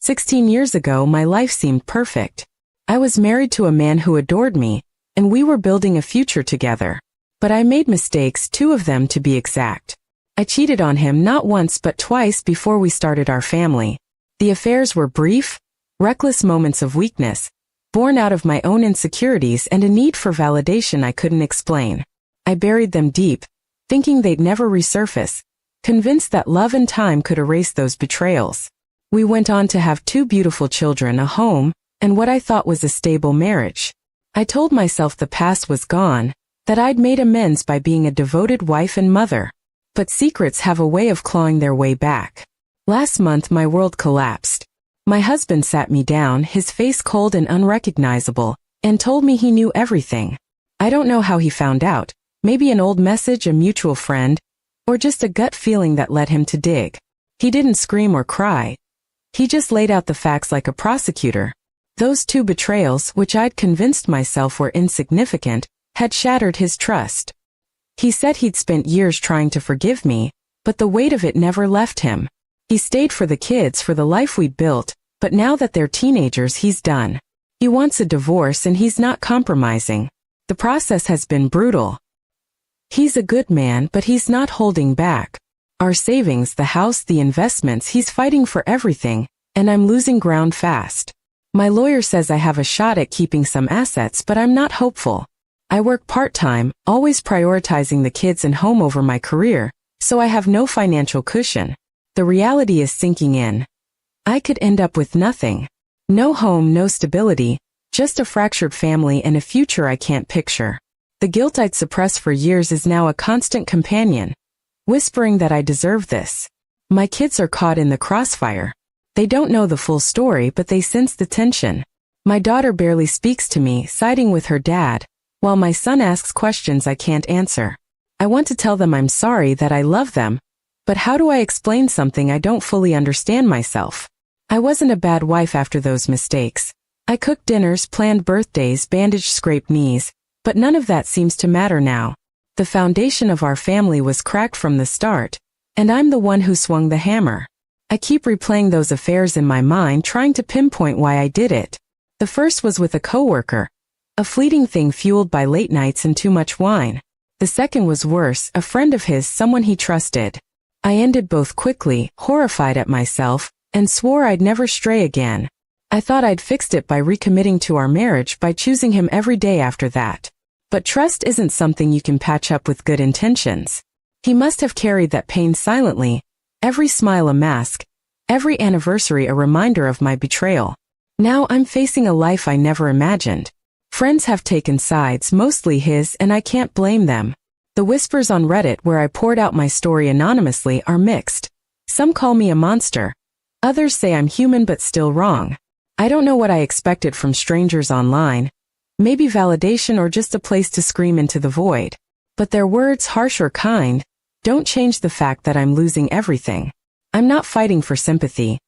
16 years ago, my life seemed perfect. I was married to a man who adored me, and we were building a future together. But I made mistakes, 2 of them to be exact. I cheated on him not once but twice before we started our family. The affairs were brief, reckless moments of weakness, born out of my own insecurities and a need for validation I couldn't explain. I buried them deep, thinking they'd never resurface, convinced that love and time could erase those betrayals. We went on to have 2 beautiful children, a home, and what I thought was a stable marriage. I told myself the past was gone, that I'd made amends by being a devoted wife and mother. But secrets have a way of clawing their way back. Last month my world collapsed. My husband sat me down, his face cold and unrecognizable, and told me he knew everything. I don't know how he found out, maybe an old message, a mutual friend, or just a gut feeling that led him to dig. He didn't scream or cry. He just laid out the facts like a prosecutor. Those 2 betrayals, which I'd convinced myself were insignificant, had shattered his trust. He said he'd spent years trying to forgive me, but the weight of it never left him. He stayed for the kids, for the life we'd built, but now that they're teenagers, he's done. He wants a divorce and he's not compromising. The process has been brutal. He's a good man, but he's not holding back. Our savings, the house, the investments, he's fighting for everything, and I'm losing ground fast. My lawyer says I have a shot at keeping some assets, but I'm not hopeful. I work part-time, always prioritizing the kids and home over my career, so I have no financial cushion. The reality is sinking in. I could end up with nothing. No home, no stability, just a fractured family and a future I can't picture. The guilt I'd suppressed for years is now a constant companion, whispering that I deserve this. My kids are caught in the crossfire. They don't know the full story, but they sense the tension. My daughter barely speaks to me, siding with her dad, while my son asks questions I can't answer. I want to tell them I'm sorry, that I love them, but how do I explain something I don't fully understand myself? I wasn't a bad wife after those mistakes. I cooked dinners, planned birthdays, bandaged scraped knees, but none of that seems to matter now. The foundation of our family was cracked from the start, and I'm the one who swung the hammer. I keep replaying those affairs in my mind, trying to pinpoint why I did it. The first was with a coworker, a fleeting thing fueled by late nights and too much wine. The second was worse, a friend of his, someone he trusted. I ended both quickly, horrified at myself, and swore I'd never stray again. I thought I'd fixed it by recommitting to our marriage, by choosing him every day after that. But trust isn't something you can patch up with good intentions. He must have carried that pain silently, every smile a mask, every anniversary a reminder of my betrayal. Now I'm facing a life I never imagined. Friends have taken sides, mostly his, and I can't blame them. The whispers on Reddit where I poured out my story anonymously are mixed. Some call me a monster. Others say I'm human but still wrong. I don't know what I expected from strangers online. Maybe validation or just a place to scream into the void. But their words, harsh or kind, don't change the fact that I'm losing everything. I'm not fighting for sympathy.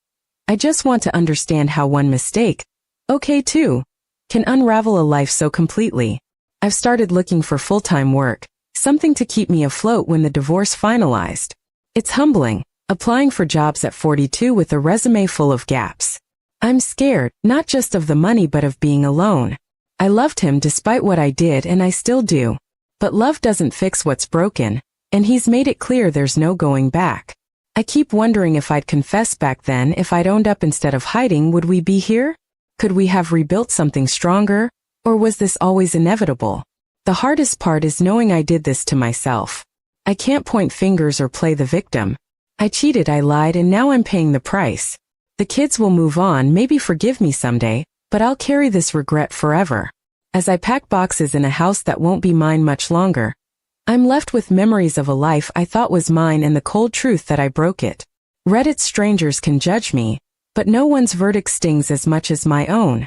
I just want to understand how one mistake, okay too, can unravel a life so completely. I've started looking for full-time work, something to keep me afloat when the divorce finalized. It's humbling, applying for jobs at 42 with a resume full of gaps. I'm scared, not just of the money but of being alone. I loved him despite what I did, and I still do. But love doesn't fix what's broken, and he's made it clear there's no going back. I keep wondering if I'd confessed back then, if I'd owned up instead of hiding, would we be here? Could we have rebuilt something stronger, or was this always inevitable? The hardest part is knowing I did this to myself. I can't point fingers or play the victim. I cheated, I lied, and now I'm paying the price. The kids will move on, maybe forgive me someday, but I'll carry this regret forever. As I pack boxes in a house that won't be mine much longer, I'm left with memories of a life I thought was mine and the cold truth that I broke it. Reddit strangers can judge me, but no one's verdict stings as much as my own.